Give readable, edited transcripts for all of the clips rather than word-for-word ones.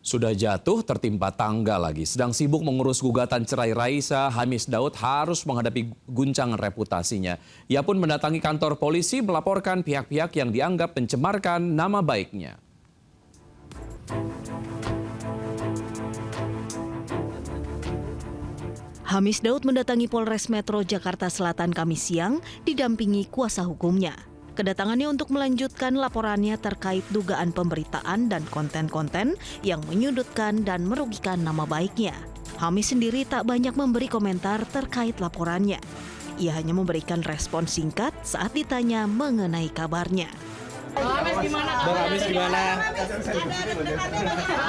Sudah jatuh tertimpa tangga lagi. Sedang sibuk mengurus gugatan cerai Raisa, Hamis Daud harus menghadapi guncangan reputasinya. Ia pun mendatangi kantor polisi melaporkan pihak-pihak yang dianggap mencemarkan nama baiknya. Hamis Daud mendatangi Polres Metro Jakarta Selatan Kamis siang didampingi kuasa hukumnya. Kedatangannya untuk melanjutkan laporannya terkait dugaan pemberitaan dan konten-konten yang menyudutkan dan merugikan nama baiknya. Hamis sendiri tak banyak memberi komentar terkait laporannya. Ia hanya memberikan respon singkat saat ditanya mengenai kabarnya. Hamis gimana? Bang Hamis gimana?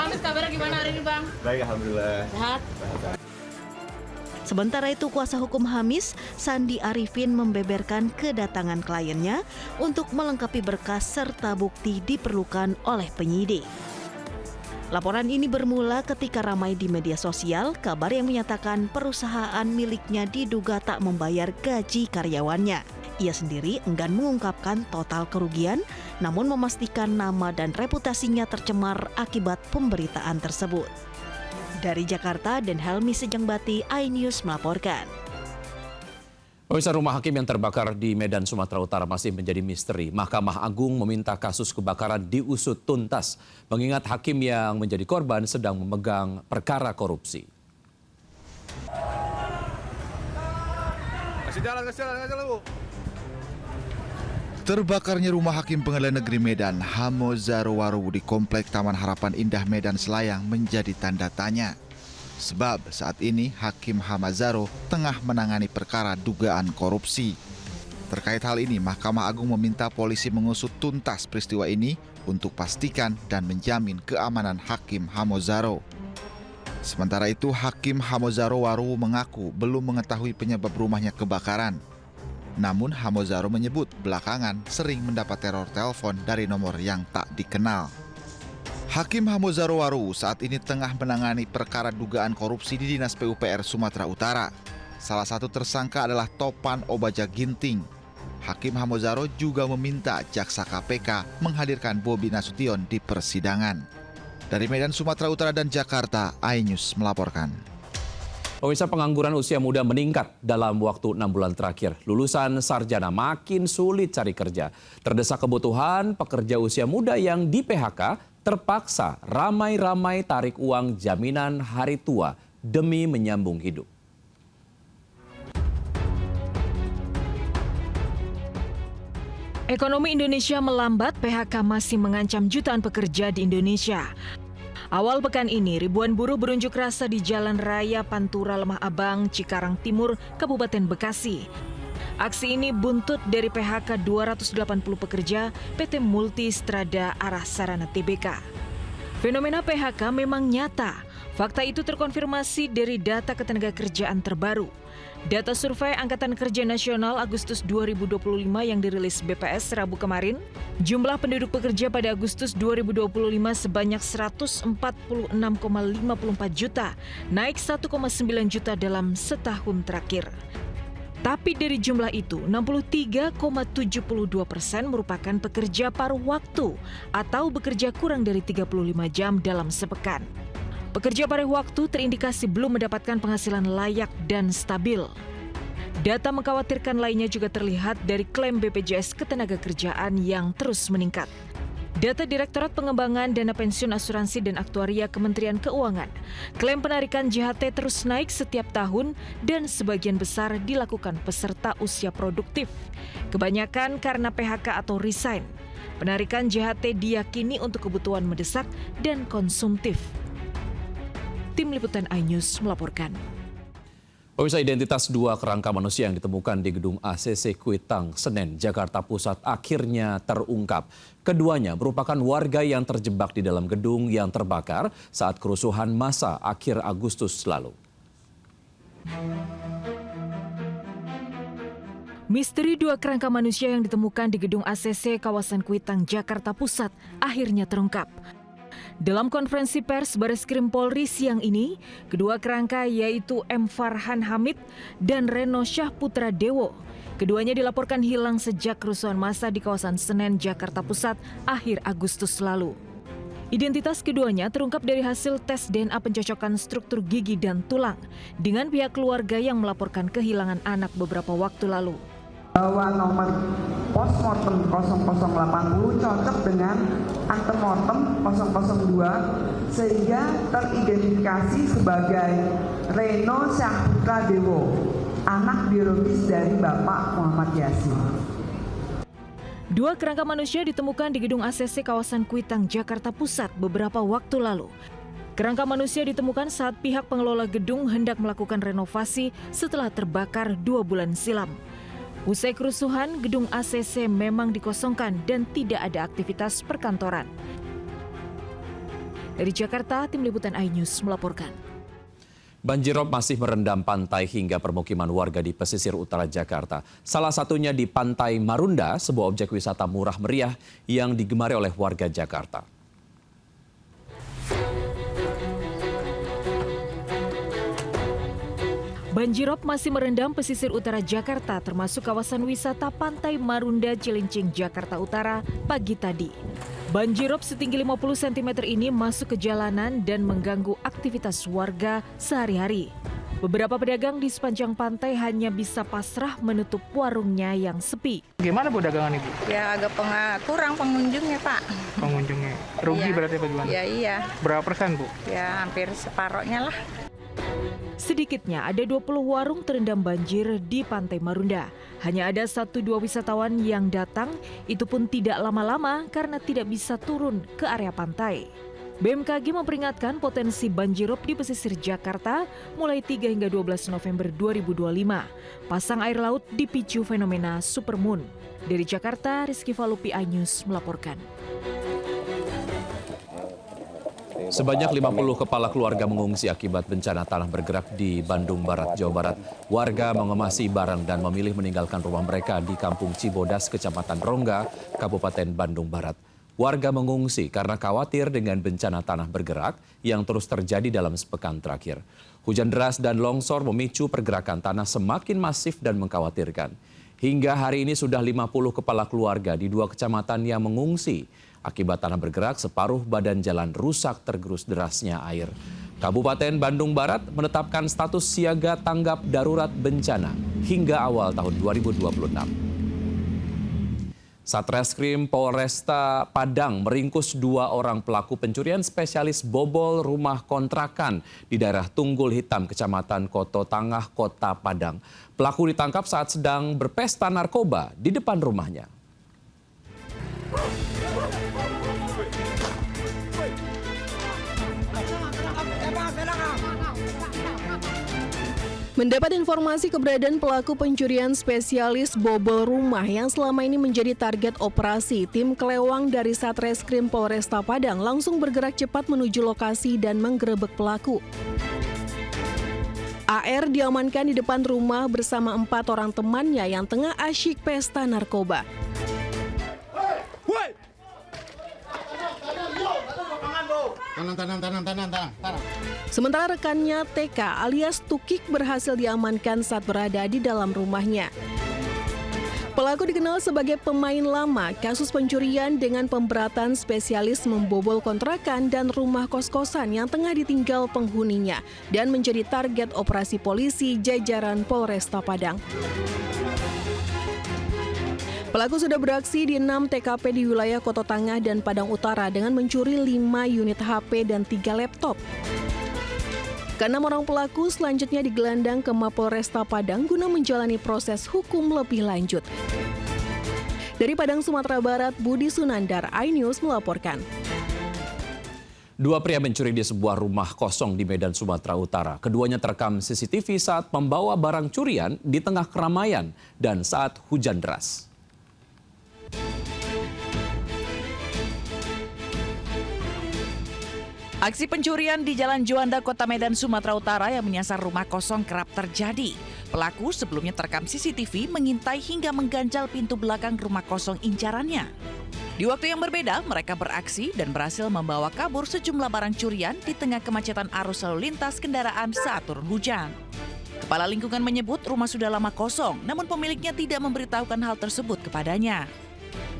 Hamis kabarnya gimana hari ini, Bang? Baik, alhamdulillah. Sehat. Sementara itu, kuasa hukum Hamis, Sandi Arifin, membeberkan kedatangan kliennya untuk melengkapi berkas serta bukti diperlukan oleh penyidik. Laporan ini bermula ketika ramai di media sosial kabar yang menyatakan perusahaan miliknya diduga tak membayar gaji karyawannya. Ia sendiri enggan mengungkapkan total kerugian, namun memastikan nama dan reputasinya tercemar akibat pemberitaan tersebut. Dari Jakarta, Den Helmi Sejangbati, iNews melaporkan. Pemirsa, rumah hakim yang terbakar di Medan, Sumatera Utara masih menjadi misteri. Mahkamah Agung meminta kasus kebakaran diusut tuntas, mengingat hakim yang menjadi korban sedang memegang perkara korupsi. Kasih jalan, Bu. Terbakarnya rumah hakim Pengadilan Negeri Medan, Hamozaro Waru di Komplek Taman Harapan Indah Medan Selayang menjadi tanda tanya. Sebab saat ini Hakim Hamozaro tengah menangani perkara dugaan korupsi. Terkait hal ini, Mahkamah Agung meminta polisi mengusut tuntas peristiwa ini untuk pastikan dan menjamin keamanan Hakim Hamozaro. Sementara itu, Hakim Hamozaro Waru mengaku belum mengetahui penyebab rumahnya kebakaran. Namun Hamozaro menyebut belakangan sering mendapat teror telepon dari nomor yang tak dikenal. Hakim Hamozaro Waru saat ini tengah menangani perkara dugaan korupsi di Dinas PUPR Sumatera Utara. Salah satu tersangka adalah Topan Obaja Ginting. Hakim Hamozaro juga meminta jaksa KPK menghadirkan Bobi Nasution di persidangan. Dari Medan, Sumatera Utara dan Jakarta, iNews melaporkan. Pemirsa, pengangguran usia muda meningkat dalam waktu 6 bulan terakhir. Lulusan sarjana makin sulit cari kerja. Terdesak kebutuhan, pekerja usia muda yang di PHK terpaksa ramai-ramai tarik uang jaminan hari tua demi menyambung hidup. Ekonomi Indonesia melambat, PHK masih mengancam jutaan pekerja di Indonesia. Awal pekan ini, ribuan buruh berunjuk rasa di Jalan Raya Pantura Lemah Abang, Cikarang Timur, Kabupaten Bekasi. Aksi ini buntut dari PHK 280 pekerja PT Multi Strada Arah Sarana Tbk. Fenomena PHK memang nyata. Fakta itu terkonfirmasi dari data ketenagakerjaan terbaru. Data survei Angkatan Kerja Nasional Agustus 2025 yang dirilis BPS Rabu kemarin, jumlah penduduk pekerja pada Agustus 2025 sebanyak 146,54 juta, naik 1,9 juta dalam setahun terakhir. Tapi dari jumlah itu, 63,72% merupakan pekerja paruh waktu atau bekerja kurang dari 35 jam dalam sepekan. Pekerja paruh waktu terindikasi belum mendapatkan penghasilan layak dan stabil. Data mengkhawatirkan lainnya juga terlihat dari klaim BPJS Ketenagakerjaan yang terus meningkat. Data Direktorat Pengembangan Dana Pensiun Asuransi dan Aktuaria Kementerian Keuangan, klaim penarikan JHT terus naik setiap tahun dan sebagian besar dilakukan peserta usia produktif. Kebanyakan karena PHK atau resign. Penarikan JHT diyakini untuk kebutuhan mendesak dan konsumtif. Tim Liputan iNews melaporkan. Pemirsa, identitas dua kerangka manusia yang ditemukan di gedung ACC Kuitang, Senen, Jakarta Pusat akhirnya terungkap. Keduanya merupakan warga yang terjebak di dalam gedung yang terbakar saat kerusuhan massa akhir Agustus lalu. Misteri dua kerangka manusia yang ditemukan di gedung ACC kawasan Kuitang, Jakarta Pusat akhirnya terungkap. Dalam konferensi pers Bareskrim Polri siang ini, kedua kerangka yaitu M. Farhan Hamid dan Reno Syah Putra Dewo. Keduanya dilaporkan hilang sejak kerusuhan massa di kawasan Senen, Jakarta Pusat akhir Agustus lalu. Identitas keduanya terungkap dari hasil tes DNA pencocokan struktur gigi dan tulang dengan pihak keluarga yang melaporkan kehilangan anak beberapa waktu lalu. Bahwa nomor postmortem 0080 cocok dengan antemortem 002 sehingga teridentifikasi sebagai Reno Syahputra Dewo, anak biologis dari Bapak Muhammad Yasin. Dua kerangka manusia ditemukan di gedung ACC kawasan Kuitang, Jakarta Pusat beberapa waktu lalu. Kerangka manusia ditemukan saat pihak pengelola gedung hendak melakukan renovasi setelah terbakar 2 bulan silam. Usai kerusuhan, gedung ACC memang dikosongkan dan tidak ada aktivitas perkantoran. Dari Jakarta, Tim Liputan iNews melaporkan. Banjirop masih merendam pantai hingga permukiman warga di pesisir utara Jakarta. Salah satunya di Pantai Marunda, sebuah objek wisata murah meriah yang digemari oleh warga Jakarta. Banjirop masih merendam pesisir utara Jakarta termasuk kawasan wisata Pantai Marunda Cilincing, Jakarta Utara pagi tadi. Banjirop setinggi 50 cm ini masuk ke jalanan dan mengganggu aktivitas warga sehari-hari. Beberapa pedagang di sepanjang pantai hanya bisa pasrah menutup warungnya yang sepi. Gimana Bu dagangan Ibu? Ya agak kurang pengunjungnya Pak. Pengunjungnya rugi Iya. berarti bagaimana? Ya iya, Berapa persen Bu? ya hampir separohnya lah. Sedikitnya ada 20 warung terendam banjir di Pantai Marunda. Hanya ada 1-2 wisatawan yang datang, itu pun tidak lama-lama karena tidak bisa turun ke area pantai. BMKG memperingatkan potensi banjirop di pesisir Jakarta mulai 3 hingga 12 November 2025. Pasang air laut dipicu fenomena supermoon. Dari Jakarta, Rizky Falupi, iNews melaporkan. Sebanyak 50 kepala keluarga mengungsi akibat bencana tanah bergerak di Bandung Barat, Jawa Barat. Warga mengemasi barang dan memilih meninggalkan rumah mereka di Kampung Cibodas, Kecamatan Rongga, Kabupaten Bandung Barat. Warga mengungsi karena khawatir dengan bencana tanah bergerak yang terus terjadi dalam sepekan terakhir. Hujan deras dan longsor memicu pergerakan tanah semakin masif dan mengkhawatirkan. Hingga hari ini sudah 50 kepala keluarga di 2 kecamatan yang mengungsi. Akibat tanah bergerak, separuh badan jalan rusak tergerus derasnya air. Kabupaten Bandung Barat menetapkan status siaga tanggap darurat bencana hingga awal tahun 2026. Satreskrim Polresta Padang meringkus 2 orang pelaku pencurian spesialis bobol rumah kontrakan di daerah Tunggul Hitam, Kecamatan Koto Tangah, Kota Padang. Pelaku ditangkap saat sedang berpesta narkoba di depan rumahnya. Mendapat informasi keberadaan pelaku pencurian spesialis bobol rumah yang selama ini menjadi target operasi, tim kelewang dari Satreskrim Polresta Padang langsung bergerak cepat menuju lokasi dan menggerebek pelaku. AR diamankan di depan rumah bersama 4 orang temannya yang tengah asyik pesta narkoba. Tanam. Sementara rekannya TK alias Tukik berhasil diamankan saat berada di dalam rumahnya. Pelaku dikenal sebagai pemain lama kasus pencurian dengan pemberatan spesialis membobol kontrakan dan rumah kos-kosan yang tengah ditinggal penghuninya dan menjadi target operasi polisi jajaran Polresta Padang. Pelaku sudah beraksi di 6 TKP di wilayah Koto Tangah dan Padang Utara dengan mencuri 5 unit HP dan 3 laptop. Ke-6 orang pelaku selanjutnya digelandang ke Mapolresta Padang guna menjalani proses hukum lebih lanjut. Dari Padang, Sumatera Barat, Budi Sunandar, iNews melaporkan. 2 pria mencuri di sebuah rumah kosong di Medan, Sumatera Utara. Keduanya terekam CCTV saat membawa barang curian di tengah keramaian dan saat hujan deras. Aksi pencurian di Jalan Juanda, Kota Medan, Sumatera Utara yang menyasar rumah kosong kerap terjadi. Pelaku sebelumnya terekam CCTV mengintai hingga mengganjal pintu belakang rumah kosong incarannya. Di waktu yang berbeda, mereka beraksi dan berhasil membawa kabur sejumlah barang curian di tengah kemacetan arus lalu lintas kendaraan saat turun hujan. Kepala lingkungan menyebut rumah sudah lama kosong, namun pemiliknya tidak memberitahukan hal tersebut kepadanya.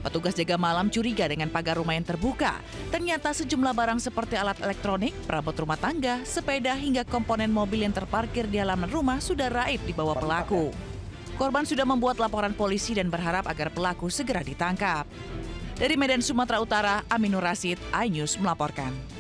Petugas jaga malam curiga dengan pagar rumah yang terbuka. Ternyata sejumlah barang seperti alat elektronik, perabot rumah tangga, sepeda hingga komponen mobil yang terparkir di halaman rumah sudah raib dibawa pelaku. Korban sudah membuat laporan polisi dan berharap agar pelaku segera ditangkap. Dari Medan, Sumatera Utara, Aminur Rasid, iNews melaporkan.